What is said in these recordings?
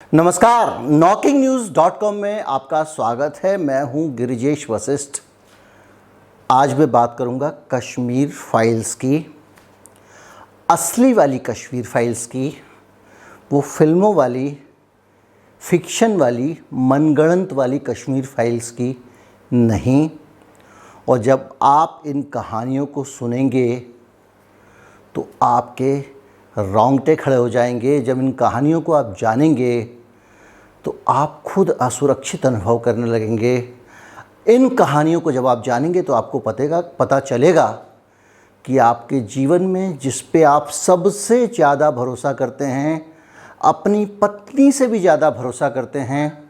नमस्कार, knocking-news.com में आपका स्वागत है। मैं हूं गिरिजेश वशिष्ठ। आज मैं बात करूंगा कश्मीर फाइल्स की, असली वाली कश्मीर फाइल्स की, वो फिल्मों वाली, फिक्शन वाली, मनगढ़ंत वाली कश्मीर फाइल्स की नहीं। और जब आप इन कहानियों को सुनेंगे तो आपके रोंगटे खड़े हो जाएंगे। जब इन कहानियों को आप जानेंगे तो आप खुद असुरक्षित अनुभव करने लगेंगे। इन कहानियों को जब आप जानेंगे तो आपको पता चलेगा कि आपके जीवन में जिस पे आप सबसे ज़्यादा भरोसा करते हैं, अपनी पत्नी से भी ज़्यादा भरोसा करते हैं,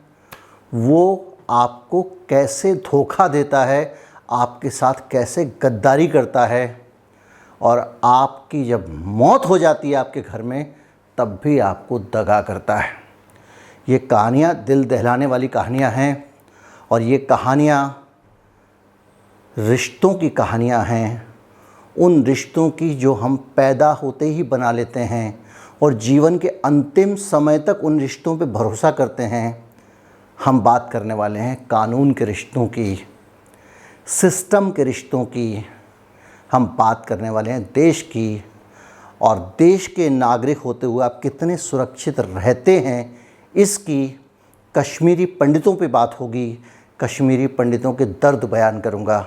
वो आपको कैसे धोखा देता है, आपके साथ कैसे गद्दारी करता है, और आपकी जब मौत हो जाती है आपके घर में तब भी आपको दगा करता है। ये कहानियाँ दिल दहलाने वाली कहानियाँ हैं, और ये कहानियाँ रिश्तों की कहानियाँ हैं। उन रिश्तों की जो हम पैदा होते ही बना लेते हैं और जीवन के अंतिम समय तक उन रिश्तों पे भरोसा करते हैं। हम बात करने वाले हैं कानून के रिश्तों की, सिस्टम के रिश्तों की। हम बात करने वाले हैं देश की, और देश के नागरिक होते हुए आप कितने सुरक्षित रहते हैं इसकी कश्मीरी पंडितों पे बात होगी। कश्मीरी पंडितों के दर्द बयान करूंगा।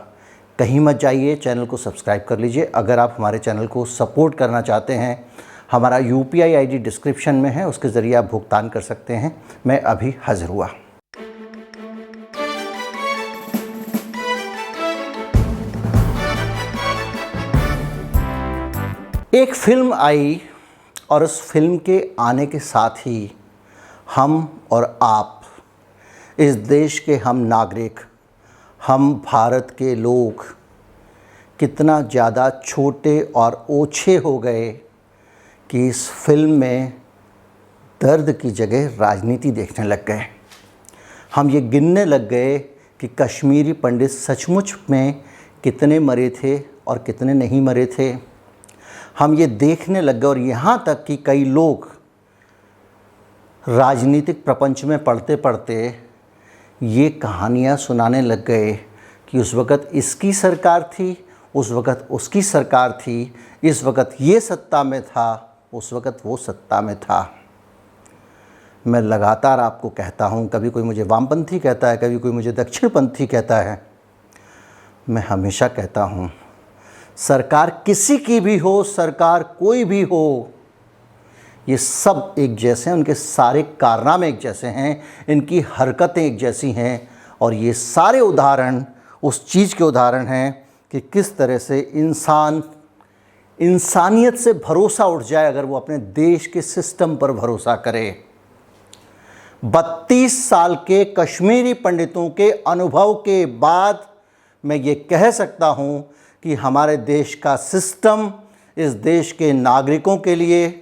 कहीं मत जाइए, चैनल को सब्सक्राइब कर लीजिए। अगर आप हमारे चैनल को सपोर्ट करना चाहते हैं, हमारा UPI ID डिस्क्रिप्शन में है, उसके ज़रिए आप भुगतान कर सकते हैं। मैं अभी हाजिर हुआ। एक फिल्म आई और उस फिल्म के आने के साथ ही हम और आप, इस देश के हम नागरिक, हम भारत के लोग कितना ज़्यादा छोटे और ओछे हो गए कि इस फिल्म में दर्द की जगह राजनीति देखने लग गए। हम ये गिनने लग गए कि कश्मीरी पंडित सचमुच में कितने मरे थे और कितने नहीं मरे थे। हम ये देखने लग गए, और यहाँ तक कि कई लोग राजनीतिक प्रपंच में पढ़ते पढ़ते ये कहानियाँ सुनाने लग गए कि उस वक़्त इसकी सरकार थी, उस वक़्त उसकी सरकार थी, इस वक़्त ये सत्ता में था, उस वक़्त वो सत्ता में था। मैं लगातार आपको कहता हूँ, कभी कोई मुझे वामपंथी कहता है, कभी कोई मुझे दक्षिणपंथी कहता है। मैं हमेशा कहता हूँ, सरकार किसी की भी हो, सरकार कोई भी हो, ये सब एक जैसे हैं, उनके सारे कारनामे एक जैसे हैं, इनकी हरकतें एक जैसी हैं। और ये सारे उदाहरण उस चीज़ के उदाहरण हैं कि किस तरह से इंसानियत से भरोसा उठ जाए अगर वो अपने देश के सिस्टम पर भरोसा करे। 32 साल के कश्मीरी पंडितों के अनुभव के बाद मैं ये कह सकता हूँ कि हमारे देश का सिस्टम इस देश के नागरिकों के लिए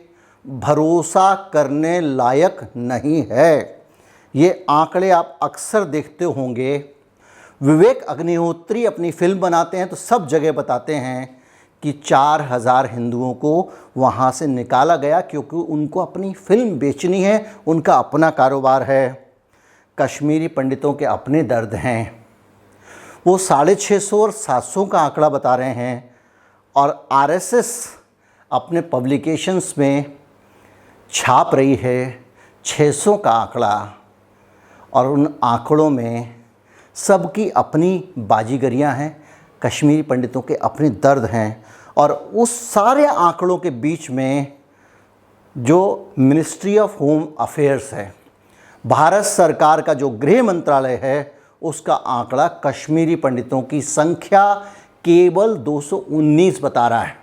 भरोसा करने लायक नहीं है। ये आंकड़े आप अक्सर देखते होंगे। विवेक अग्निहोत्री अपनी फिल्म बनाते हैं तो सब जगह बताते हैं कि 4000 हिंदुओं को वहाँ से निकाला गया क्योंकि उनको अपनी फिल्म बेचनी है, उनका अपना कारोबार है। कश्मीरी पंडितों के अपने दर्द हैं। वो 650 और 700 का आंकड़ा बता रहे हैं, और RSS अपने पब्लिकेशंस में छाप रही है 600 का आंकड़ा। और उन आंकड़ों में सबकी अपनी बाजीगरियां हैं, कश्मीरी पंडितों के अपने दर्द हैं। और उस सारे आंकड़ों के बीच में जो मिनिस्ट्री ऑफ होम अफेयर्स है, भारत सरकार का जो गृह मंत्रालय है, उसका आंकड़ा कश्मीरी पंडितों की संख्या केवल 219 बता रहा है।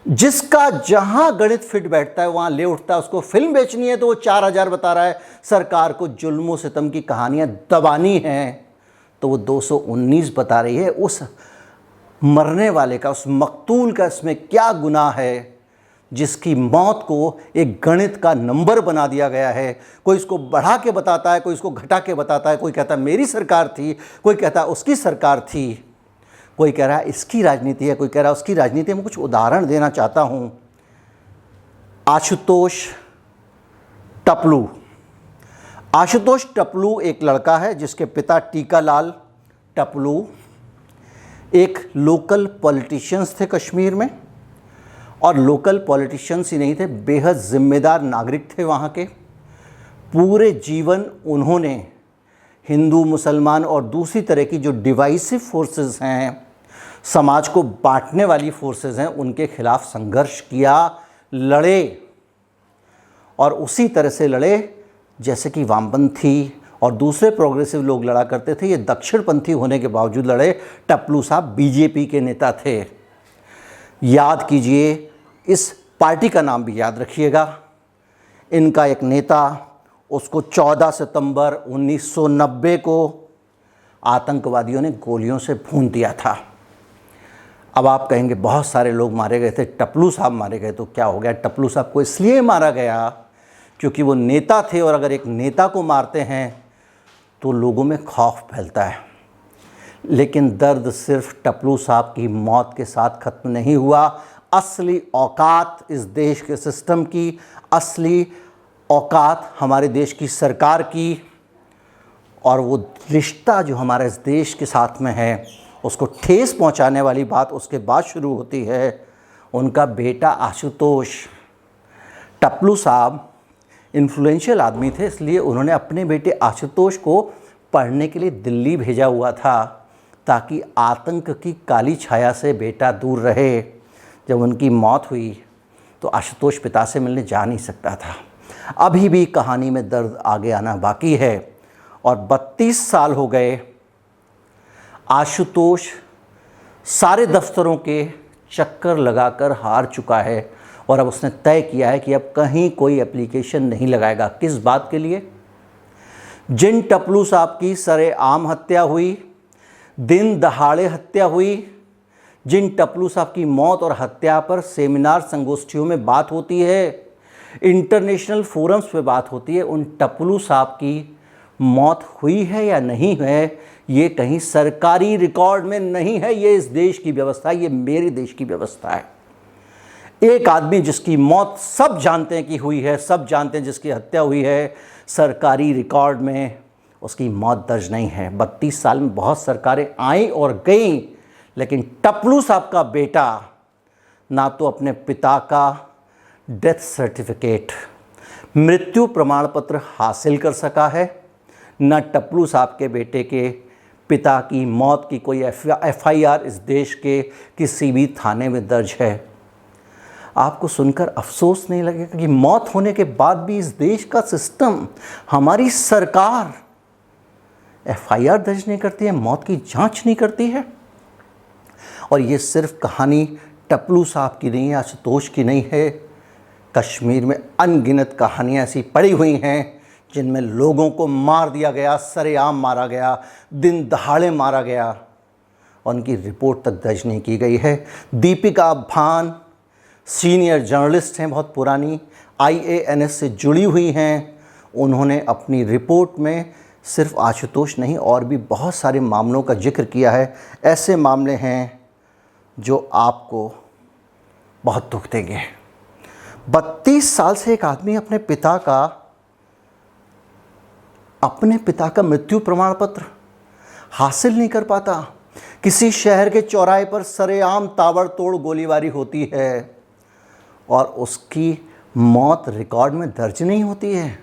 जिसका जहां गणित फिट बैठता है वहां ले उठता है। उसको फिल्म बेचनी है तो वो 4000 बता रहा है। सरकार को जुल्म सितम की कहानियां दबानी हैं तो वो 219 बता रही है। उस मरने वाले का, उस मकतूल का इसमें क्या गुनाह है जिसकी मौत को एक गणित का नंबर बना दिया गया है। कोई इसको बढ़ा के बताता है, कोई इसको घटा के बताता है। कोई कहता है मेरी सरकार थी, कोई कहता है उसकी सरकार थी, कोई कह रहा है इसकी राजनीति है, कोई कह रहा है उसकी राजनीति है। मैं कुछ उदाहरण देना चाहता हूँ। आशुतोष टपलू। आशुतोष टपलू एक लड़का है जिसके पिता टीकालाल टपलू एक लोकल पॉलिटिशियंस थे कश्मीर में, और लोकल पॉलिटिशियंस ही नहीं थे, बेहद ज़िम्मेदार नागरिक थे वहाँ के। पूरे जीवन उन्होंने हिंदू मुसलमान और दूसरी तरह की जो डिवाइसिव फोर्सेस हैं, समाज को बांटने वाली फोर्सेस हैं, उनके खिलाफ संघर्ष किया, लड़े, और उसी तरह से लड़े जैसे कि वामपंथी और दूसरे प्रोग्रेसिव लोग लड़ा करते थे। ये दक्षिणपंथी होने के बावजूद लड़े। टपलू साहब बीजेपी के नेता थे। याद कीजिए, इस पार्टी का नाम भी याद रखिएगा। इनका एक नेता, उसको 14 सितंबर 1990 को आतंकवादियों ने गोलियों से भून दिया था। अब आप कहेंगे बहुत सारे लोग मारे गए थे, टपलू साहब मारे गए तो क्या हो गया? टपलू साहब को इसलिए मारा गया क्योंकि वो नेता थे, और अगर एक नेता को मारते हैं तो लोगों में खौफ फैलता है। लेकिन दर्द सिर्फ टपलू साहब की मौत के साथ ख़त्म नहीं हुआ। असली औकात इस देश के सिस्टम की, असली औकात हमारे देश की सरकार की, और वो रिश्ता जो हमारे इस देश के साथ में है उसको ठेस पहुंचाने वाली बात उसके बाद शुरू होती है। उनका बेटा आशुतोष टपलू साहब इन्फ्लुएंशियल आदमी थे, इसलिए उन्होंने अपने बेटे आशुतोष को पढ़ने के लिए दिल्ली भेजा हुआ था ताकि आतंक की काली छाया से बेटा दूर रहे। जब उनकी मौत हुई तो आशुतोष पिता से मिलने जा नहीं सकता था। अभी भी कहानी में दर्द आगे आना बाकी है, और 32 साल हो गए। आशुतोष सारे दफ्तरों के चक्कर लगाकर हार चुका है, और अब उसने तय किया है कि अब कहीं कोई एप्लीकेशन नहीं लगाएगा। किस बात के लिए? जिन टपलू साहब की सरेआम हत्या हुई, दिन दहाड़े हत्या हुई, जिन टपलू साहब की मौत और हत्या पर सेमिनार संगोष्ठियों में बात होती है, इंटरनेशनल फोरम्स पे बात होती है, उन टपलू साहब की मौत हुई है या नहीं है, ये कहीं सरकारी रिकॉर्ड में नहीं है। ये इस देश की व्यवस्था, ये मेरे देश की व्यवस्था है। एक आदमी जिसकी मौत सब जानते हैं कि हुई है, सब जानते हैं जिसकी हत्या हुई है, सरकारी रिकॉर्ड में उसकी मौत दर्ज नहीं है। 32 साल में बहुत सरकारें आई और गईं, लेकिन टपलू साहब का बेटा ना तो अपने पिता का डेथ सर्टिफिकेट, मृत्यु प्रमाण पत्र हासिल कर सका है, न टपलू साहब के बेटे के पिता की मौत की कोई FIR इस देश के किसी भी थाने में दर्ज है। आपको सुनकर अफसोस नहीं लगेगा कि मौत होने के बाद भी इस देश का सिस्टम, हमारी सरकार FIR दर्ज नहीं करती है, मौत की जांच नहीं करती है? और ये सिर्फ कहानी टपलू साहब की नहीं है, आशुतोष की नहीं है। कश्मीर में अनगिनत कहानियाँ ऐसी पड़ी हुई हैं जिनमें लोगों को मार दिया गया, सरेआम मारा गया, दिन दहाड़े मारा गया, और उनकी रिपोर्ट तक दर्ज नहीं की गई है। दीपिका भान सीनियर जर्नलिस्ट हैं, बहुत पुरानी, IANS से जुड़ी हुई हैं। उन्होंने अपनी रिपोर्ट में सिर्फ आशुतोष नहीं और भी बहुत सारे मामलों का जिक्र किया है। ऐसे मामले हैं जो आपको बहुत दुख देंगे। 32 साल से एक आदमी अपने पिता का मृत्यु प्रमाण पत्र हासिल नहीं कर पाता। किसी शहर के चौराहे पर सरेआम ताबड़तोड़ गोलीबारी होती है और उसकी मौत रिकॉर्ड में दर्ज नहीं होती है।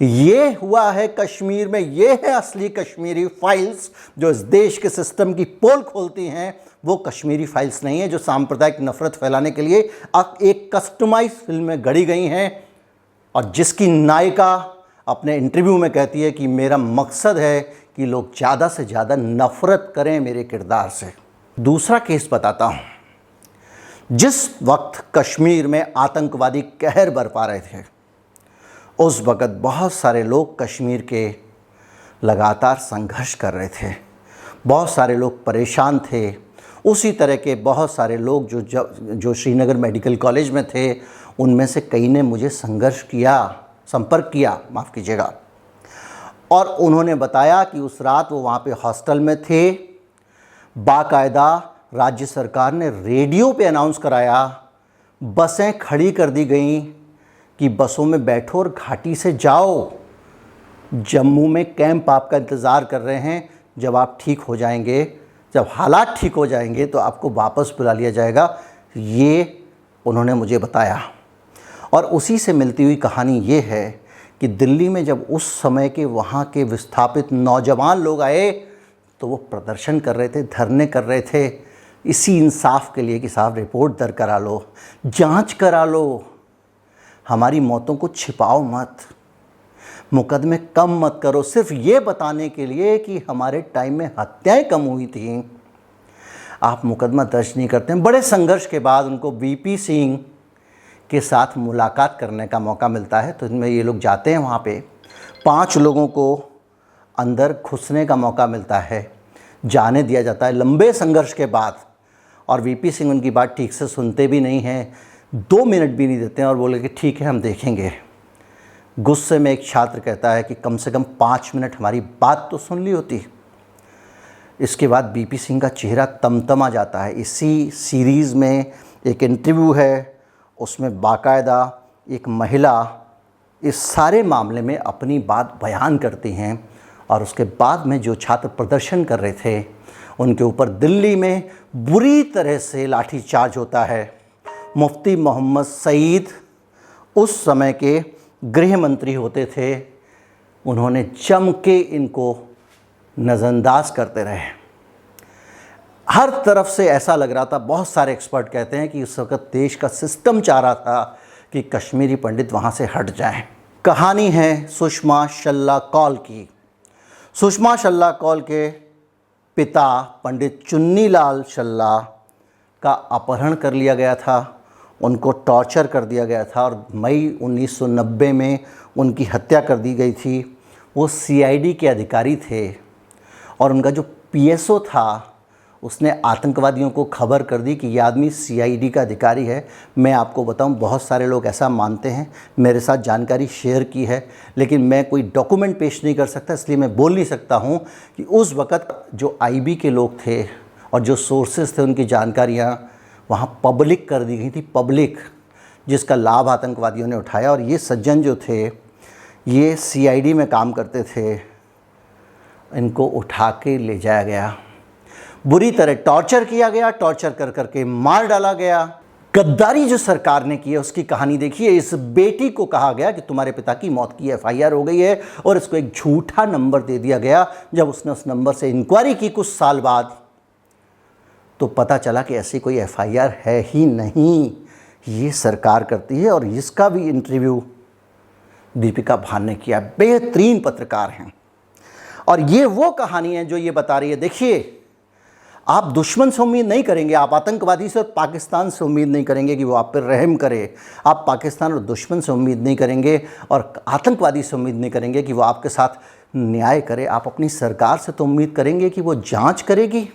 ये हुआ है कश्मीर में। ये है असली कश्मीरी फाइल्स जो इस देश के सिस्टम की पोल खोलती हैं। वो कश्मीरी फाइल्स नहीं है जो सांप्रदायिक नफरत फैलाने के लिए अब एक कस्टमाइज फिल्म में गढ़ी गई हैं, और जिसकी नायिका अपने इंटरव्यू में कहती है कि मेरा मकसद है कि लोग ज़्यादा से ज़्यादा नफ़रत करें मेरे किरदार से। दूसरा केस बताता हूँ। जिस वक्त कश्मीर में आतंकवादी कहर बरपा रहे थे, उस वक्त बहुत सारे लोग कश्मीर के लगातार संघर्ष कर रहे थे, बहुत सारे लोग परेशान थे। उसी तरह के बहुत सारे लोग जो श्रीनगर मेडिकल कॉलेज में थे, उनमें से कई ने मुझे संपर्क किया, माफ़ कीजिएगा, और उन्होंने बताया कि उस रात वो वहाँ पे हॉस्टल में थे। बाकायदा राज्य सरकार ने रेडियो पे अनाउंस कराया, बसें खड़ी कर दी गईं, कि बसों में बैठो और घाटी से जाओ। जम्मू में कैंप आपका इंतज़ार कर रहे हैं। जब आप ठीक हो जाएंगे, जब हालात ठीक हो जाएंगे तो आपको वापस बुला लिया जाएगा। ये उन्होंने मुझे बताया। और उसी से मिलती हुई कहानी ये है कि दिल्ली में जब उस समय के वहाँ के विस्थापित नौजवान लोग आए तो वो प्रदर्शन कर रहे थे, धरने कर रहे थे इसी इंसाफ के लिए कि साहब रिपोर्ट दर्ज करा लो, जांच करा लो, हमारी मौतों को छिपाओ मत, मुकदमे कम मत करो, सिर्फ ये बताने के लिए कि हमारे टाइम में हत्याएं कम हुई थी, आप मुकदमा दर्ज नहीं करते हैं। बड़े संघर्ष के बाद उनको वीपी सिंह के साथ मुलाकात करने का मौका मिलता है। तो इनमें ये लोग जाते हैं, वहाँ पे 5 लोगों को अंदर घुसने का मौका मिलता है, जाने दिया जाता है लंबे संघर्ष के बाद। और वीपी सिंह उनकी बात ठीक से सुनते भी नहीं हैं, 2 मिनट भी नहीं देते हैं और बोले कि ठीक है हम देखेंगे। गुस्से में एक छात्र कहता है कि कम से कम 5 मिनट हमारी बात तो सुन ली होती। इसके बाद वीपी सिंह का चेहरा तमतमा जाता है। इसी सीरीज़ में एक इंटरव्यू है, उसमें बाकायदा एक महिला इस सारे मामले में अपनी बात बयान करती हैं। और उसके बाद में जो छात्र प्रदर्शन कर रहे थे उनके ऊपर दिल्ली में बुरी तरह से लाठीचार्ज होता है। मुफ्ती मोहम्मद सईद उस समय के गृह मंत्री होते थे, उन्होंने जम के इनको नज़रअंदाज करते रहे। हर तरफ से ऐसा लग रहा था, बहुत सारे एक्सपर्ट कहते हैं कि उस वक्त देश का सिस्टम चाह रहा था कि कश्मीरी पंडित वहाँ से हट जाएं। कहानी है सुषमा शल्ला कौल की। सुषमा शल्ला कौल के पिता पंडित चुन्नीलाल शल्ला का अपहरण कर लिया गया था, उनको टॉर्चर कर दिया गया था और मई 1990 में उनकी हत्या कर दी गई थी। वो सीआईडी के अधिकारी थे और उनका जो पीएसओ था उसने आतंकवादियों को खबर कर दी कि ये आदमी सीआईडी का अधिकारी है। मैं आपको बताऊं, बहुत सारे लोग ऐसा मानते हैं, मेरे साथ जानकारी शेयर की है, लेकिन मैं कोई डॉक्यूमेंट पेश नहीं कर सकता, इसलिए मैं बोल नहीं सकता हूं कि उस वक़्त जो आईबी के लोग थे और जो सोर्सेज थे उनकी जानकारियां वहाँ पब्लिक कर दी गई थी, पब्लिक, जिसका लाभ आतंकवादियों ने उठाया। और ये सज्जन जो थे ये सीआईडी में काम करते थे, इनको उठा के ले जाया गया, बुरी तरह टॉर्चर किया गया, टॉर्चर कर करके मार डाला गया। गद्दारी जो सरकार ने की है उसकी कहानी देखिए। इस बेटी को कहा गया कि तुम्हारे पिता की मौत की एफआईआर हो गई है और इसको एक झूठा नंबर दे दिया गया। जब उसने उस नंबर से इंक्वायरी की कुछ साल बाद तो पता चला कि ऐसी कोई एफआईआर है ही नहीं, ये सरकार करती है। और इसका भी इंटरव्यू दीपिका भान ने किया, बेहतरीन पत्रकार हैं। और ये वो कहानी है जो ये बता रही है, देखिए आप दुश्मन से उम्मीद नहीं करेंगे, आप आतंकवादी से और पाकिस्तान से उम्मीद नहीं करेंगे कि वो आप पर रहम करे, आप पाकिस्तान और दुश्मन से उम्मीद नहीं करेंगे और आतंकवादी से उम्मीद नहीं करेंगे कि वो आपके साथ न्याय करे। आप अपनी सरकार से तो उम्मीद करेंगे कि वो जांच करेगी।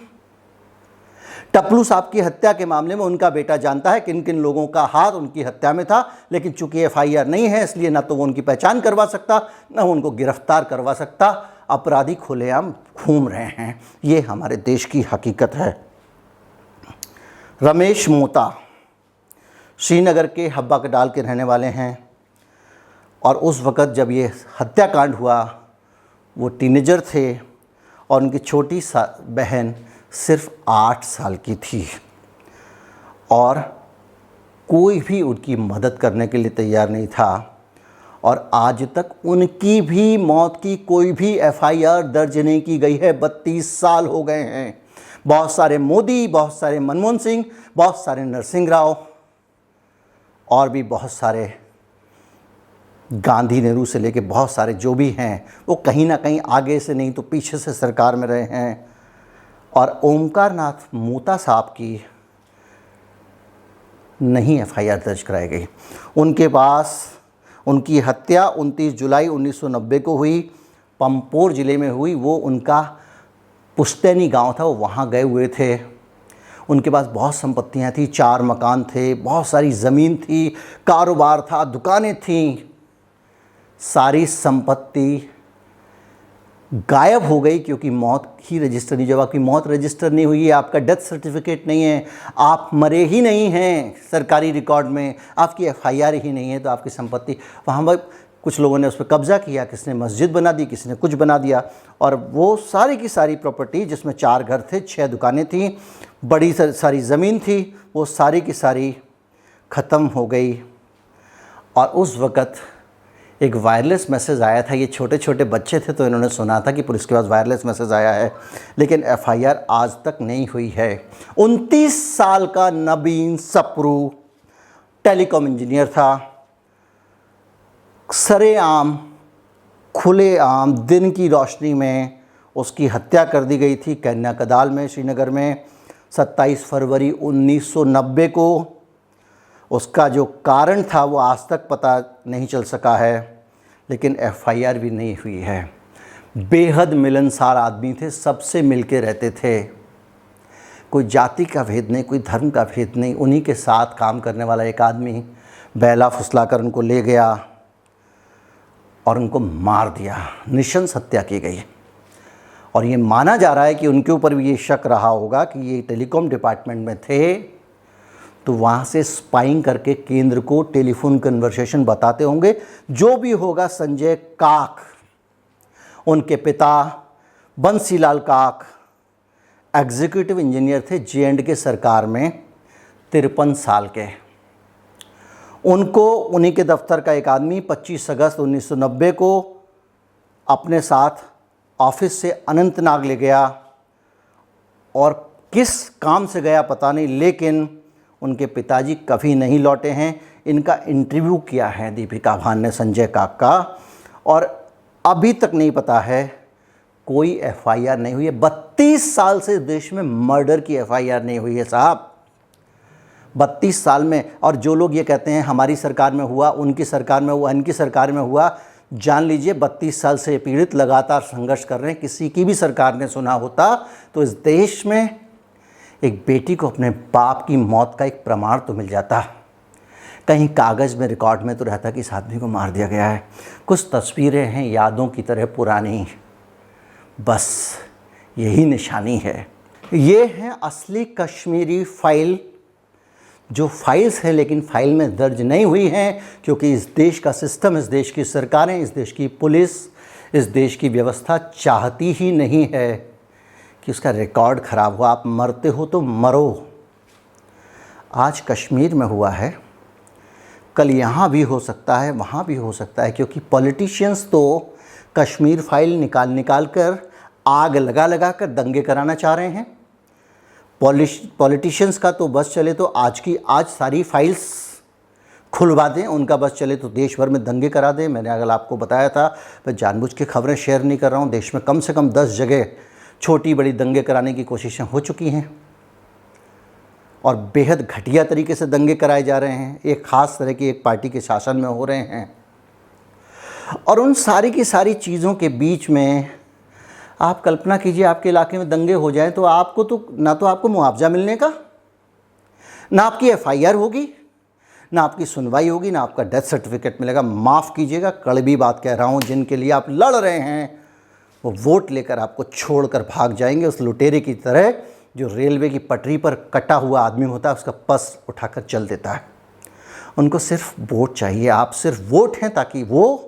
टपलू साहब की हत्या के मामले में उनका बेटा जानता है किन किन लोगों का हाथ उनकी हत्या में था, लेकिन चूंकि एफआईआर नहीं है इसलिए ना तो वो उनकी पहचान करवा सकता, ना वो उनको गिरफ्तार करवा सकता। अपराधी खुलेआम घूम रहे हैं, ये हमारे देश की हकीकत है। रमेश मोता श्रीनगर के हब्बा कडाल के रहने वाले हैं और उस वक़्त जब ये हत्याकांड हुआ वो टीनेजर थे और उनकी छोटी बहन सिर्फ 8 साल की थी और कोई भी उनकी मदद करने के लिए तैयार नहीं था। और आज तक उनकी भी मौत की कोई भी एफआईआर दर्ज नहीं की गई है। 32 साल हो गए हैं। बहुत सारे मोदी, बहुत सारे मनमोहन सिंह, बहुत सारे नरसिंह राव और भी बहुत सारे गांधी, नेहरू से लेके बहुत सारे जो भी हैं वो कहीं ना कहीं आगे से नहीं तो पीछे से सरकार में रहे हैं। और ओमकार नाथ मोता साहब की नहीं एफआईआर दर्ज कराई गई। उनके पास उनकी हत्या 29 जुलाई 1990 को हुई, पंपोर ज़िले में हुई। वो उनका पुश्तैनी गांव था, वो वहाँ गए हुए थे। उनके पास बहुत संपत्तियाँ थी, 4 मकान थे, बहुत सारी ज़मीन थी, कारोबार था, दुकानें थीं। सारी संपत्ति गायब हो गई क्योंकि मौत ही रजिस्टर नहीं। जब आपकी मौत रजिस्टर नहीं हुई है, आपका डेथ सर्टिफिकेट नहीं है, आप मरे ही नहीं हैं सरकारी रिकॉर्ड में, आपकी एफआईआर ही नहीं है, तो आपकी संपत्ति वहाँ पर कुछ लोगों ने उस पर कब्ज़ा किया, किसी ने मस्जिद बना दी, किसी ने कुछ बना दिया, और वो सारी की सारी प्रॉपर्टी जिसमें 4 घर थे, 6 दुकानें थीं, बड़ी सारी ज़मीन थी, वो सारी की सारी ख़त्म हो गई। और उस वक़्त एक वायरलेस मैसेज आया था। ये छोटे छोटे बच्चे थे तो इन्होंने सुना था कि पुलिस के पास वायरलेस मैसेज आया है, लेकिन एफआईआर आज तक नहीं हुई है। 29 साल का नबीन सप्रू टेलीकॉम इंजीनियर था। सरेआम, खुलेआम दिन की रोशनी में उसकी हत्या कर दी गई थी कन्याकदाल में, श्रीनगर में 27 फरवरी 1990 को। उसका जो कारण था वो आज तक पता नहीं चल सका है, लेकिन एफआईआर भी नहीं हुई है। बेहद मिलनसार आदमी थे, सबसे मिलके रहते थे, कोई जाति का भेद नहीं, कोई धर्म का भेद नहीं। उन्हीं के साथ काम करने वाला एक आदमी बहला फुसलाकर उनको ले गया और उनको मार दिया। नृशंस हत्या की गई। और ये माना जा रहा है कि उनके ऊपर भी ये शक रहा होगा कि ये टेलीकॉम डिपार्टमेंट में थे, तो वहाँ से स्पाइंग करके केंद्र को टेलीफोन कन्वर्सेशन बताते होंगे। जो भी होगा, संजय काक, उनके पिता बंसीलाल काक एग्जीक्यूटिव इंजीनियर थे J&K सरकार में, 53 साल के। उनको उन्हीं के दफ्तर का एक आदमी 25 अगस्त 1990 को अपने साथ ऑफिस से अनंतनाग ले गया, और किस काम से गया पता नहीं, लेकिन उनके पिताजी कभी नहीं लौटे हैं। इनका इंटरव्यू किया है दीपिका भान ने संजय काक का, और अभी तक नहीं पता है, कोई एफआईआर नहीं हुई है। 32 साल से देश में मर्डर की एफआईआर नहीं हुई है साहब, 32 साल में। और जो लोग ये कहते हैं हमारी सरकार में हुआ, उनकी सरकार में हुआ, इनकी सरकार में हुआ, जान लीजिए 32 साल से पीड़ित लगातार संघर्ष कर रहे हैं। किसी की भी सरकार ने सुना होता तो इस देश में एक बेटी को अपने बाप की मौत का एक प्रमाण तो मिल जाता, कहीं कागज़ में रिकॉर्ड में तो रहता कि इस आदमी को मार दिया गया है। कुछ तस्वीरें हैं यादों की तरह पुरानी, बस यही निशानी है। ये हैं असली कश्मीरी फाइल, जो फाइल्स हैं लेकिन फाइल में दर्ज नहीं हुई हैं, क्योंकि इस देश का सिस्टम, इस देश की सरकारें, इस देश की पुलिस, इस देश की व्यवस्था चाहती ही नहीं है कि उसका रिकॉर्ड ख़राब हो। आप मरते हो तो मरो। आज कश्मीर में हुआ है, कल यहाँ भी हो सकता है, वहाँ भी हो सकता है, क्योंकि पॉलिटिशियंस तो कश्मीर फाइल निकाल कर आग लगा कर दंगे कराना चाह रहे हैं। पॉलिटिशियंस का तो बस चले तो आज सारी फाइल्स खुलवा दें, उनका बस चले तो देश भर में दंगे करा दें। मैंने अगर आपको बताया था, मैं जानबूझ के खबरें शेयर नहीं कर रहा हूँ। देश में कम से कम 10 जगह छोटी बड़ी दंगे कराने की कोशिशें हो चुकी हैं, और बेहद घटिया तरीके से दंगे कराए जा रहे हैं। एक ख़ास तरह की एक पार्टी के शासन में हो रहे हैं। और उन सारी की सारी चीज़ों के बीच में आप कल्पना कीजिए, आपके इलाके में दंगे हो जाएं तो आपको तो ना तो आपको मुआवजा मिलने का, ना आपकी एफआईआर होगी, ना आपकी सुनवाई होगी, ना आपका डेथ सर्टिफिकेट मिलेगा। माफ़ कीजिएगा, कड़वी बात कह रहा हूँ, जिनके लिए आप लड़ रहे हैं वो वोट लेकर आपको छोड़कर भाग जाएंगे, उस लुटेरे की तरह जो रेलवे की पटरी पर कटा हुआ आदमी होता है, उसका पस उठाकर चल देता है। उनको सिर्फ वोट चाहिए, आप सिर्फ वोट हैं ताकि वो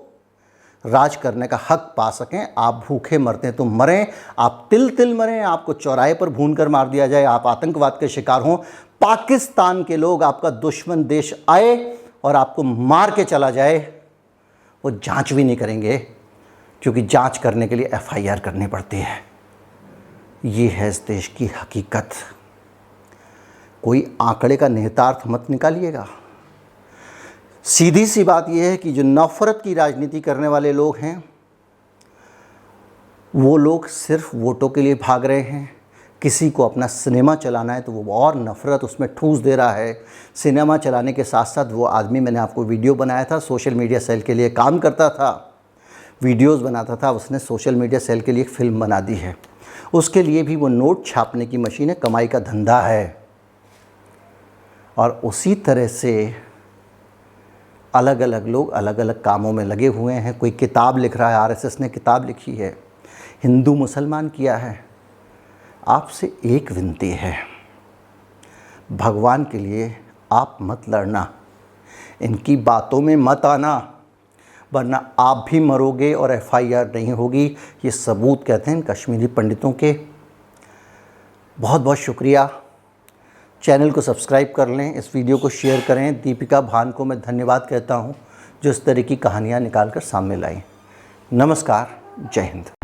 राज करने का हक पा सकें। आप भूखे मरते हैं तो मरें, आप तिल तिल मरें, आपको चौराहे पर भून कर मार दिया जाए, आप आतंकवाद के शिकार हों, पाकिस्तान के लोग आपका दुश्मन देश आए और आपको मार के चला जाए, वो जांच भी नहीं करेंगे, क्योंकि जांच करने के लिए एफआईआर करनी पड़ती है। ये है इस देश की हकीकत। कोई आंकड़े का निहितार्थ मत निकालिएगा। सीधी सी बात यह है कि जो नफरत की राजनीति करने वाले लोग हैं, वो लोग सिर्फ वोटों के लिए भाग रहे हैं। किसी को अपना सिनेमा चलाना है तो वो और नफ़रत उसमें ठूस दे रहा है। सिनेमा चलाने के साथ साथ वो आदमी, मैंने आपको वीडियो बनाया था, सोशल मीडिया सेल के लिए काम करता था, वीडियोस बनाता था, उसने सोशल मीडिया सेल के लिए एक फ़िल्म बना दी है। उसके लिए भी वो नोट छापने की मशीन है, कमाई का धंधा है। और उसी तरह से अलग अलग लोग अलग अलग कामों में लगे हुए हैं। कोई किताब लिख रहा है, आरएसएस ने किताब लिखी है, हिंदू मुसलमान किया है। आपसे एक विनती है, भगवान के लिए आप मत लड़ना, इनकी बातों में मत आना, वरना आप भी मरोगे और FIR नहीं होगी। ये सबूत कहते हैं कश्मीरी पंडितों के। बहुत बहुत शुक्रिया। चैनल को सब्सक्राइब कर लें, इस वीडियो को शेयर करें। दीपिका भान को मैं धन्यवाद कहता हूँ जो इस तरह की कहानियाँ निकाल कर सामने लाई। नमस्कार, जय हिंद।